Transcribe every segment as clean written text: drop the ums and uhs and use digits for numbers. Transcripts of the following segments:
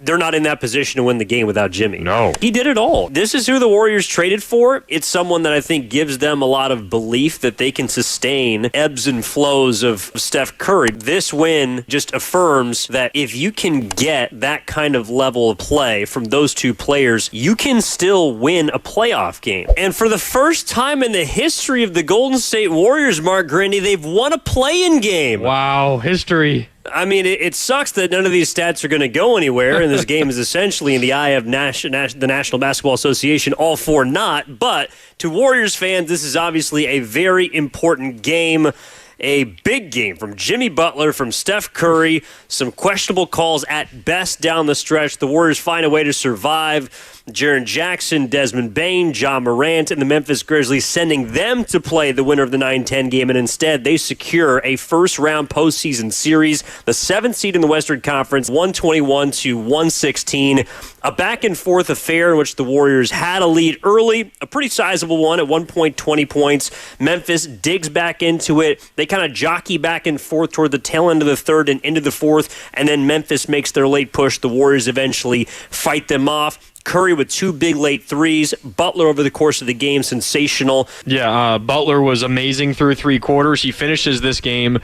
they're not in that position to win the game without Jimmy. No. He did it all. This is who the Warriors traded for. It's someone that I think gives them a lot of belief that they can sustain ebbs and flows of Steph Curry. This win just affirms that if you can get that kind of level of play from those two players, you can still win a playoff game. And for the first time in the history of the Golden State Warriors, Mark Grindy, they've won a play-in game. Wow, history. I mean, it sucks that none of these stats are going to go anywhere, and this game is essentially in the eye of the National Basketball Association, all for naught. But to Warriors fans, this is obviously a very important game. A big game from Jimmy Butler, from Steph Curry, some questionable calls at best down the stretch. The Warriors find a way to survive. Jaren Jackson, Desmond Bane, Ja Morant, and the Memphis Grizzlies sending them to play the winner of the 9-10 game, and instead they secure a first-round postseason series, the 7th seed in the Western Conference, 121-116. A back-and-forth affair in which the Warriors had a lead early, a pretty sizable one at 1 point, 20 points. Memphis digs back into it. They kind of jockey back and forth toward the tail end of the third and into the fourth, and then Memphis makes their late push. The Warriors eventually fight them off. Curry with 2 big late threes. Butler over the course of the game, sensational. Yeah, Butler was amazing through 3 quarters. He finishes this game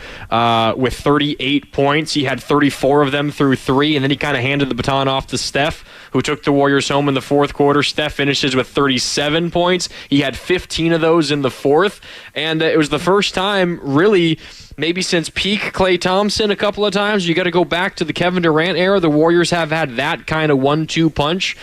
with 38 points. He had 34 of them through 3, and then he kind of handed the baton off to Steph, who took the Warriors home in the fourth quarter. Steph finishes with 37 points. He had 15 of those in the fourth, and it was the first time, really, maybe since peak Klay Thompson a couple of times. You got to go back to the Kevin Durant era. The Warriors have had that kind of 1-2 punch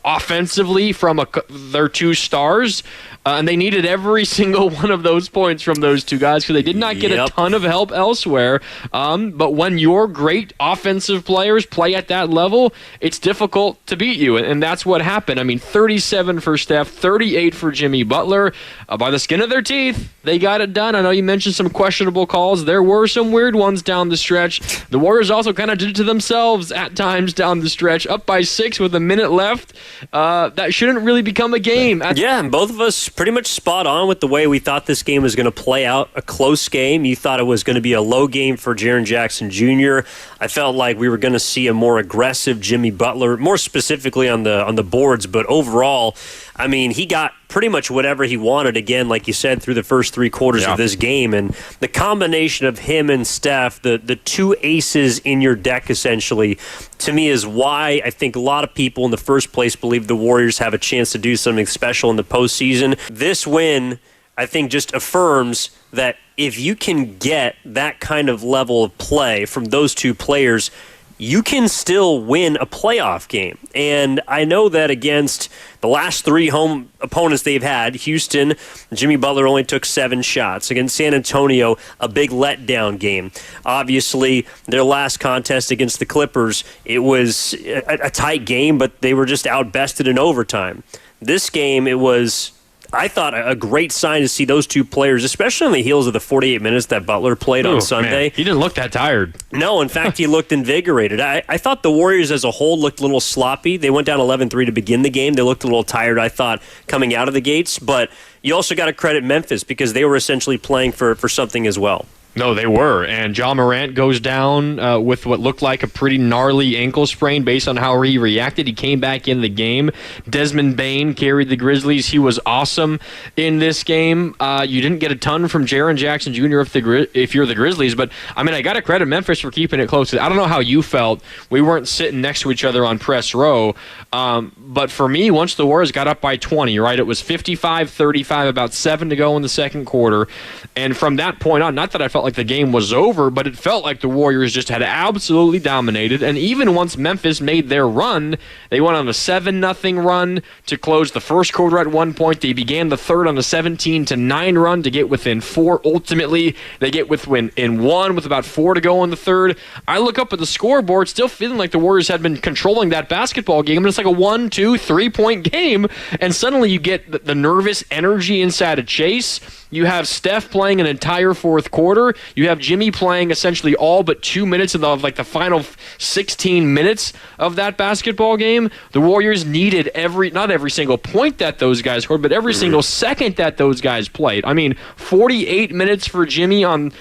offensively from their 2 stars. And they needed every single one of those points from those 2 guys because they did not get a ton of help elsewhere. But when your great offensive players play at that level, it's difficult to beat you. And that's what happened. I mean, 37 for Steph, 38 for Jimmy Butler. By the skin of their teeth, they got it done. I know you mentioned some questionable calls. There were some weird ones down the stretch. The Warriors also kind of did it to themselves at times down the stretch. Up by 6 with a minute left. That shouldn't really become a game. Yeah, and both of us pretty much spot on with the way we thought this game was going to play out. A close game. You thought it was going to be a low game for Jaren Jackson Jr. I felt like we were going to see a more aggressive Jimmy Butler, more specifically on the boards, but overall, I mean, he got pretty much whatever he wanted, again, like you said, through the first 3 quarters of this game. And the combination of him and Steph, the 2 aces in your deck, essentially, to me is why I think a lot of people in the first place believe the Warriors have a chance to do something special in the postseason. This win, I think, just affirms that if you can get that kind of level of play from those 2 players, you can still win a playoff game. And I know that against the last 3 home opponents they've had, Houston, Jimmy Butler only took 7 shots. Against San Antonio, a big letdown game. Obviously, their last contest against the Clippers, it was a tight game, but they were just outbested in overtime. This game, it was, I thought, a great sign to see those 2 players, especially on the heels of the 48 minutes that Butler played on Sunday. Man. He didn't look that tired. No, in fact, he looked invigorated. I thought the Warriors as a whole looked a little sloppy. They went down 11-3 to begin the game. They looked a little tired, I thought, coming out of the gates. But you also got to credit Memphis because they were essentially playing for something as well. No, they were. And Ja Morant goes down with what looked like a pretty gnarly ankle sprain based on how he reacted. He came back in the game. Desmond Bane carried the Grizzlies. He was awesome in this game. You didn't get a ton from Jaren Jackson Jr. if you're the Grizzlies, but I mean, I got to credit Memphis for keeping it close. I don't know how you felt. We weren't sitting next to each other on press row, but for me, once the Warriors got up by 20, right, it was 55-35, about 7 to go in the second quarter, and from that point on, not that I felt like the game was over, but it felt like the Warriors just had absolutely dominated. And even once Memphis made their run, they went on a 7-0 run to close the first quarter at 1 point. They began the third on a 17-9 run to get within 4. Ultimately, they get within 1 with about 4 to go in the third. I look up at the scoreboard, still feeling like the Warriors had been controlling that basketball game, and it's like a 1, 2, 3 point game, and suddenly you get the nervous energy inside of Chase. You have Steph playing an entire fourth quarter. You have Jimmy playing essentially all but 2 minutes of the final 16 minutes of that basketball game. The Warriors needed not every single point that those guys scored, but every single second that those guys played. I mean, 48 minutes for Jimmy on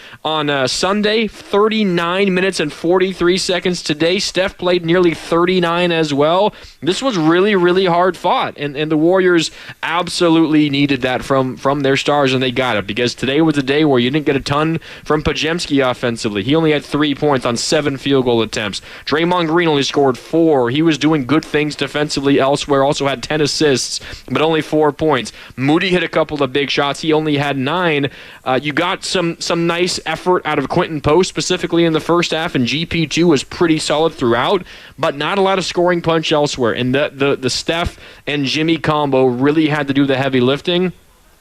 Sunday, 39 minutes and 43 seconds today. Steph played nearly 39 as well. This was really, really hard fought, and the Warriors absolutely needed that from their stars, and they got it, because today was a day where you didn't get a ton from Pajemski offensively. He only had 3 points on 7 field goal attempts. Draymond Green only scored 4. He was doing good things defensively elsewhere, also had 10 assists, but only 4 points. Moody hit a couple of big shots. He only had 9. You got some nice effort out of Quentin Post, specifically in the first half, and GP2 was pretty solid throughout, but not a lot of scoring punch elsewhere. And the Steph and Jimmy combo really had to do the heavy lifting.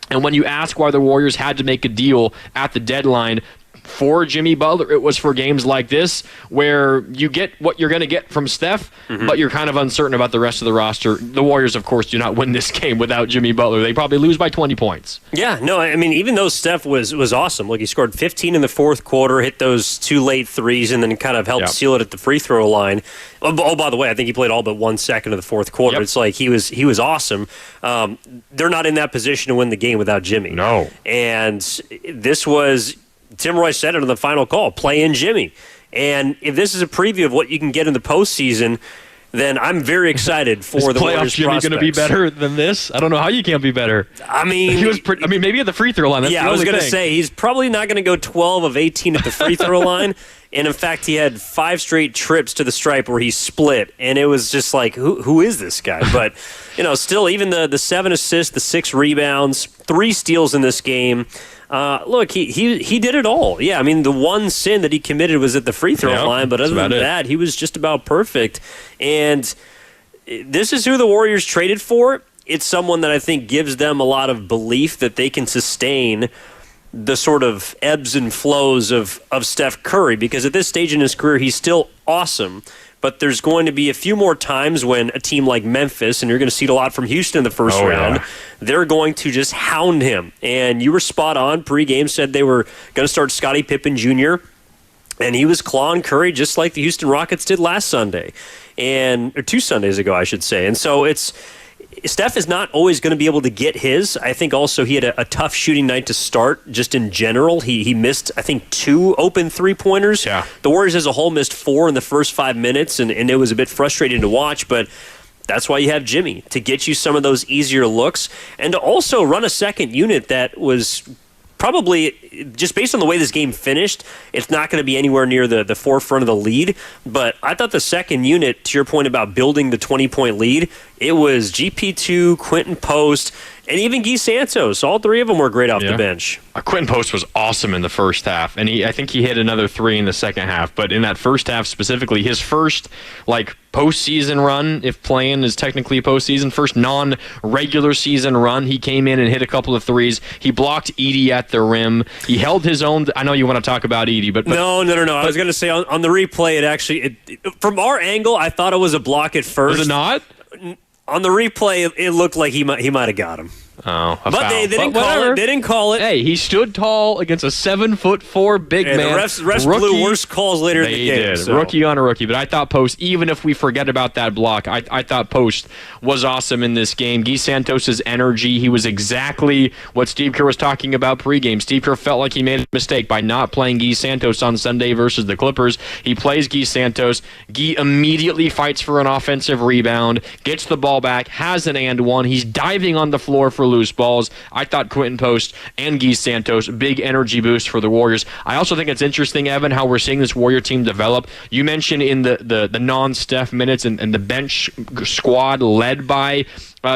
And when you ask why the Warriors had to make a deal at the deadline for Jimmy Butler, it was for games like this where you get what you're going to get from Steph, but you're kind of uncertain about the rest of the roster. The Warriors, of course, do not win this game without Jimmy Butler. They probably lose by 20 points. Yeah, no, I mean, even though Steph was awesome, like he scored 15 in the fourth quarter, hit those 2 late threes, and then kind of helped seal it at the free throw line. Oh, by the way, I think he played all but 1 second of the fourth quarter. It's like he was awesome. They're not in that position to win the game without Jimmy. No. And this was, Tim Roy said it on the final call, play in Jimmy. And if this is a preview of what you can get in the postseason, then I'm very excited for the Warriors' Jimmy prospects. going to be better than this? I don't know how you can't be better. I mean, he was maybe at the free throw line. That's I was going to say he's probably not going to go 12 of 18 at the free throw line. And in fact, he had 5 straight trips to the stripe where he split, and it was just like, who is this guy? But still, even the 7 assists, the 6 rebounds, 3 steals in this game. Look, he did it all. Yeah, I mean, the one sin that he committed was at the free throw line, but other than that, he was just about perfect. And this is who the Warriors traded for. It's someone that I think gives them a lot of belief that they can sustain the sort of ebbs and flows of Steph Curry, because at this stage in his career, he's still awesome. But there's going to be a few more times when a team like Memphis, and you're going to see it a lot from Houston in the first round, they're going to just hound him. And you were spot on. Pre-game said they were going to start Scottie Pippen Jr., and he was clawing Curry just like the Houston Rockets did last Sunday, or 2 Sundays ago, I should say. And so Steph is not always going to be able to get his. I think also he had a tough shooting night to start just in general. He missed, I think, 2 open three-pointers. Yeah. The Warriors as a whole missed 4 in the first 5 minutes, and it was a bit frustrating to watch, but that's why you have Jimmy, to get you some of those easier looks and to also run a second unit that was probably, just based on the way this game finished, it's not going to be anywhere near the forefront of the lead. But I thought the second unit, to your point about building the 20-point lead, it was GP2, Quentin Post, and even Guy Santos. All 3 of them were great off the bench. Quentin Post was awesome in the first half, and I think he hit another 3 in the second half. But in that first half specifically, his first postseason run, if playing is technically postseason, first non-regular season run, he came in and hit a couple of threes. He blocked Edey at the rim. He held his own. I know you want to talk about Edey, but no. I was going to say on the replay, from our angle, I thought it was a block at first. Was it not? On the replay, it looked like he might have got him. Oh, but they didn't call it. They didn't call it. Hey, he stood tall against a 7'4" big man. The refs blew worse calls later in the game. They did. So. Rookie on a rookie. But I thought Post, even if we forget about that block, I thought Post was awesome in this game. Guy Santos' energy, he was exactly what Steve Kerr was talking about pregame. Steve Kerr felt like he made a mistake by not playing Guy Santos on Sunday versus the Clippers. He plays Guy Santos. Guy immediately fights for an offensive rebound, gets the ball back, has an and one. He's diving on the floor for loose balls. I thought Quentin Post and Guy Santos, big energy boost for the Warriors. I also think it's interesting, Evan, how we're seeing this Warrior team develop. You mentioned in the non-Steph minutes and the bench squad led by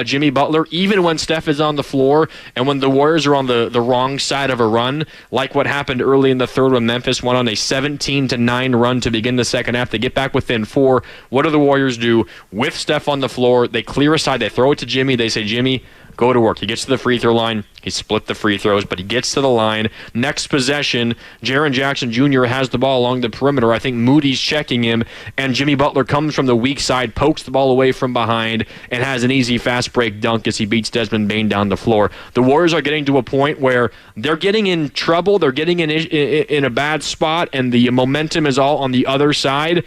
Jimmy Butler, even when Steph is on the floor and when the Warriors are on the wrong side of a run, like what happened early in the third when Memphis went on a 17-9 run to begin the second half. They get back within 4. What do the Warriors do with Steph on the floor? They clear aside. They throw it to Jimmy. They say, Jimmy, go to work. He gets to the free throw line. He split the free throws, but he gets to the line. Next possession, Jaren Jackson Jr. has the ball along the perimeter. I think Moody's checking him, and Jimmy Butler comes from the weak side, pokes the ball away from behind, and has an easy fast break dunk as he beats Desmond Bane down the floor. The Warriors are getting to a point where they're getting in trouble. They're getting in a bad spot, and the momentum is all on the other side.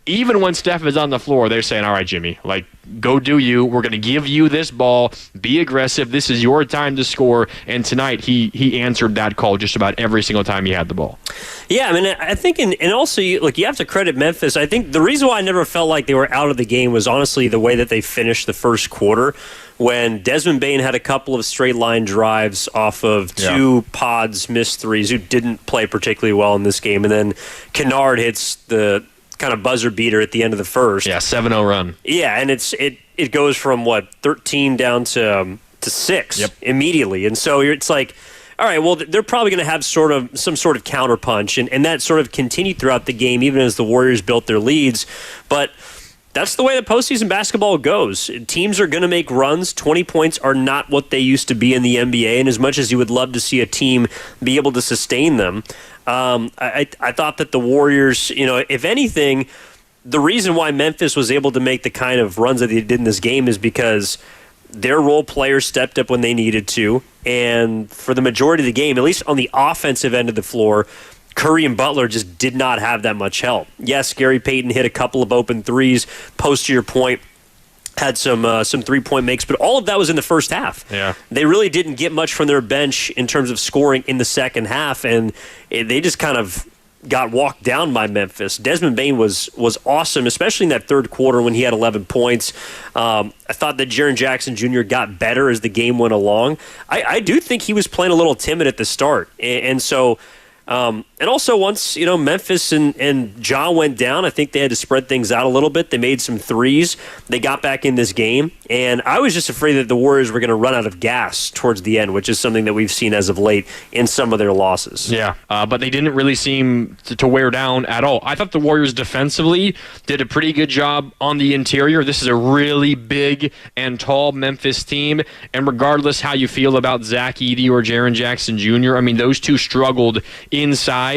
Even when Steph is on the floor, they're saying, all right, Jimmy, like, go do you. We're going to give you this ball. Be aggressive. This is your time to score. And tonight, he answered that call just about every single time he had the ball. Yeah, I mean, I think, and also, you have to credit Memphis. I think the reason why I never felt like they were out of the game was honestly the way that they finished the first quarter, when Desmond Bane had a couple of straight line drives off of two pods, missed threes, who didn't play particularly well in this game. And then Kennard hits the kind of buzzer beater at the end of the first. Yeah, 7-0 run. Yeah, and it goes from 13 down to 6 immediately. And so it's like, all right, well, they're probably going to have some sort of counterpunch, and that sort of continued throughout the game, even as the Warriors built their leads. But that's the way the postseason basketball goes. Teams are going to make runs. 20 points are not what they used to be in the NBA, and as much as you would love to see a team be able to sustain them, I thought that the Warriors, if anything, the reason why Memphis was able to make the kind of runs that they did in this game is because their role players stepped up when they needed to, and for the majority of the game, at least on the offensive end of the floor, Curry and Butler just did not have that much help. Yes, Gary Payton hit a couple of open threes, post to your point, had some three-point makes, but all of that was in the first half. Yeah. They really didn't get much from their bench in terms of scoring in the second half, and they just kind of got walked down by Memphis. Desmond Bane was awesome, especially in that third quarter when he had 11 points. I thought that Jaren Jackson Jr. got better as the game went along. I do think he was playing a little timid at the start, and so... and also once, Memphis and Ja went down, I think they had to spread things out a little bit. They made some threes. They got back in this game. And I was just afraid that the Warriors were going to run out of gas towards the end, which is something that we've seen as of late in some of their losses. Yeah, but they didn't really seem to wear down at all. I thought the Warriors defensively did a pretty good job on the interior. This is a really big and tall Memphis team. And regardless how you feel about Zach Edey or Jaren Jackson Jr., I mean, those two struggled inside.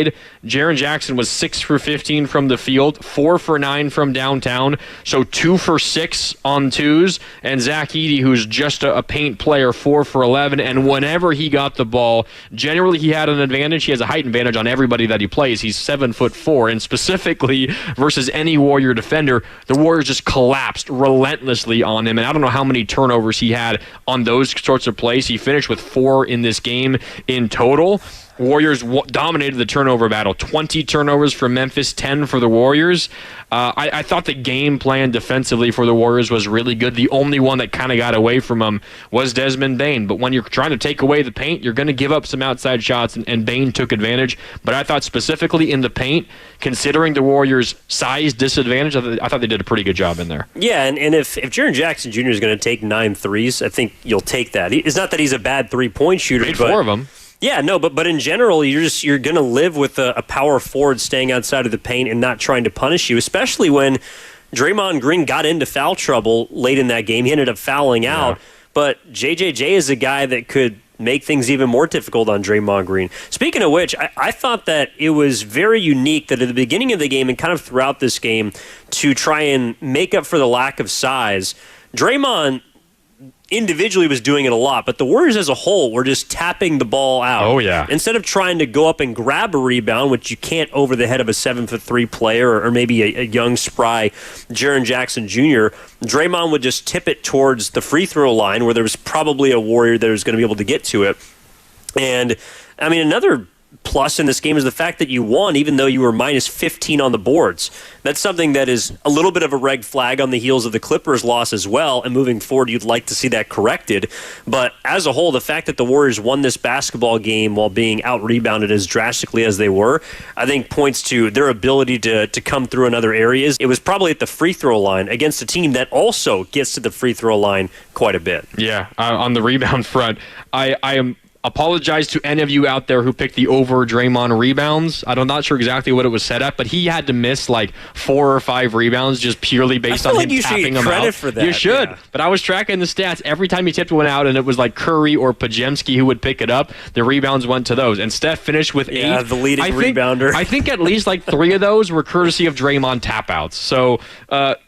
Jaren Jackson was 6 for 15 from the field, 4 for 9 from downtown, so 2 for 6 on twos. And Zach Edey, who's just a paint player, 4 for 11. And whenever he got the ball, generally he had an advantage. He has a height advantage on everybody that he plays. He's 7'4", and specifically versus any Warrior defender, the Warriors just collapsed relentlessly on him. And I don't know how many turnovers he had on those sorts of plays. He finished with 4 in this game in total. Warriors dominated the turnover battle. 20 turnovers for Memphis, 10 for the Warriors. I thought the game plan defensively for the Warriors was really good. The only one that kind of got away from them was Desmond Bane. But when you're trying to take away the paint, you're going to give up some outside shots, and Bane took advantage. But I thought specifically in the paint, considering the Warriors' size disadvantage, I thought they did a pretty good job in there. Yeah, and if Jaren Jackson Jr. is going to take 9 threes, I think you'll take that. It's not that he's a bad three-point shooter. Made 4 of them. Yeah, no, but in general, you're going to live with a power forward staying outside of the paint and not trying to punish you, especially when Draymond Green got into foul trouble late in that game. He ended up fouling out, but JJJ is a guy that could make things even more difficult on Draymond Green. Speaking of which, I thought that it was very unique that at the beginning of the game and kind of throughout this game, to try and make up for the lack of size, Draymond individually was doing it a lot, but the Warriors as a whole were just tapping the ball out. Oh, yeah. Instead of trying to go up and grab a rebound, which you can't over the head of a 7'3" player or maybe a young, spry Jaren Jackson Jr., Draymond would just tip it towards the free throw line where there was probably a Warrior that was going to be able to get to it. And, I mean, another plus in this game is the fact that you won even though you were minus 15 on the boards. That's something that is a little bit of a red flag on the heels of the Clippers loss as well, and moving forward you'd like to see that corrected. But as a whole, the fact that the Warriors won this basketball game while being out-rebounded as drastically as they were, I think points to their ability to come through in other areas. It was probably at the free throw line against a team that also gets to the free throw line quite a bit. Yeah, on the rebound front, I am apologize to any of you out there who picked the over Draymond rebounds. I'm not sure exactly what it was set at, but he had to miss like 4 or 5 rebounds just purely based on him tapping them out. For that. You should, but I was tracking the stats. Every time he tipped one out, and it was like Curry or Pajemski who would pick it up, the rebounds went to those. And Steph finished with 8. Yeah, the leading rebounder. I think at least like 3 of those were courtesy of Draymond tap outs. So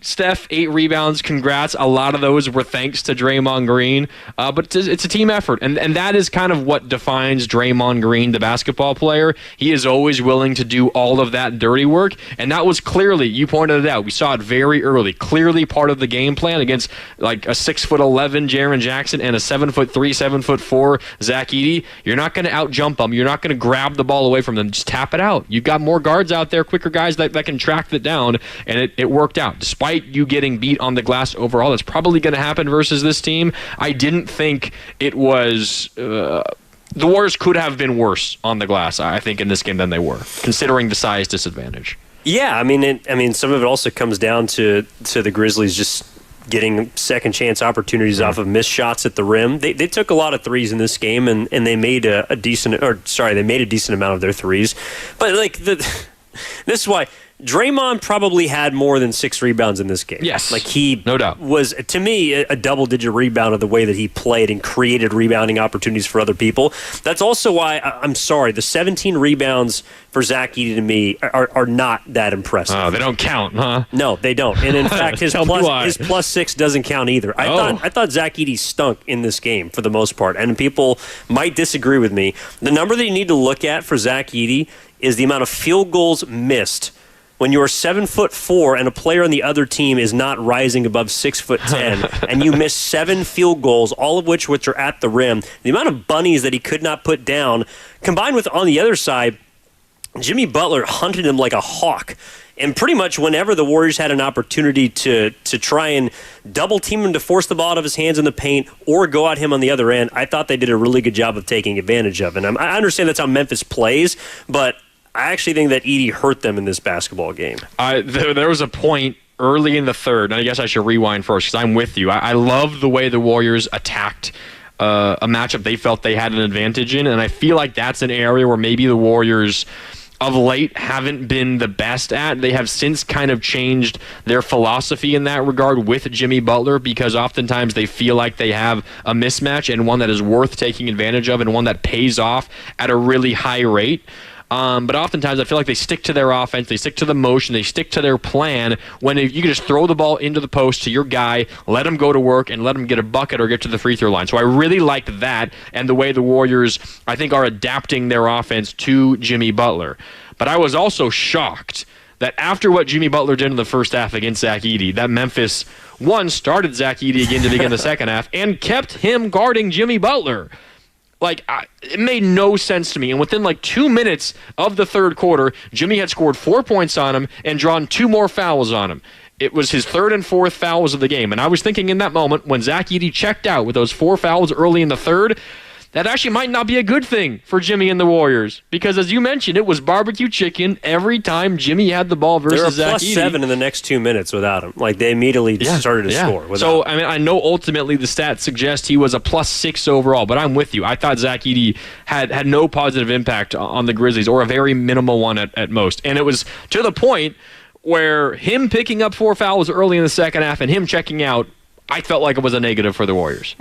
Steph, 8 rebounds. Congrats. A lot of those were thanks to Draymond Green. But it's a team effort, and that is kind of what defines Draymond Green, the basketball player. He is always willing to do all of that dirty work, and that was clearly, you pointed it out, we saw it very early, clearly part of the game plan against like a 6'11" Jaren Jackson and a 7'3", 7'4" Zach Edey. You're not going to out-jump them. You're not going to grab the ball away from them. Just tap it out. You've got more guards out there, quicker guys that can track it down, and it worked out. Despite you getting beat on the glass overall, that's probably going to happen versus this team. I didn't think it was... the Warriors could have been worse on the glass, I think, in this game than they were, considering the size disadvantage. Yeah, I mean, some of it also comes down to the Grizzlies just getting second chance opportunities off of missed shots at the rim. They took a lot of threes in this game, and they made a decent amount of their threes. But this is why Draymond probably had more than 6 rebounds in this game. Yes, like he no doubt was, to me, a double-digit rebounder the way that he played and created rebounding opportunities for other people. That's also why, I'm sorry, the 17 rebounds for Zach Edey to me are not that impressive. Oh, they don't count, huh? No, they don't. And in fact, his plus 6 doesn't count either. I thought Zach Edey stunk in this game for the most part, and people might disagree with me. The number that you need to look at for Zach Edey is the amount of field goals missed when you're 7'4" and a player on the other team is not rising above 6'10", and you miss 7 field goals, all of which are at the rim. The amount of bunnies that he could not put down, combined with on the other side, Jimmy Butler hunted him like a hawk. And pretty much whenever the Warriors had an opportunity to try and double team him to force the ball out of his hands in the paint or go at him on the other end, I thought they did a really good job of taking advantage of it. And I understand that's how Memphis plays, but I actually think that Edey hurt them in this basketball game. There was a point early in the third, and I guess I should rewind first because I'm with you. I love the way the Warriors attacked a matchup they felt they had an advantage in, and I feel like that's an area where maybe the Warriors of late haven't been the best at. They have since kind of changed their philosophy in that regard with Jimmy Butler because oftentimes they feel like they have a mismatch and one that is worth taking advantage of and one that pays off at a really high rate. But oftentimes I feel like they stick to their offense, they stick to the motion, they stick to their plan when you can just throw the ball into the post to your guy, let him go to work, and let him get a bucket or get to the free throw line. So I really like that and the way the Warriors, I think, are adapting their offense to Jimmy Butler. But I was also shocked that after what Jimmy Butler did in the first half against Zach Edey, that Memphis, started Zach Edey again to begin the second half and kept him guarding Jimmy Butler. It made no sense to me. And within 2 minutes of the third quarter, Jimmy had scored 4 points on him and drawn 2 more fouls on him. It was his 3rd and 4th fouls of the game. And I was thinking in that moment, when Zach Edey checked out with those 4 fouls early in the third, that actually might not be a good thing for Jimmy and the Warriors. Because as you mentioned, it was barbecue chicken every time Jimmy had the ball versus Zach Edey. They were plus 7 in the next 2 minutes without him. They immediately started to score. So, I know ultimately the stats suggest he was a plus 6 overall, but I'm with you. I thought Zach Edey had no positive impact on the Grizzlies, or a very minimal one at most. And it was to the point where him picking up 4 fouls early in the second half and him checking out, I felt like it was a negative for the Warriors.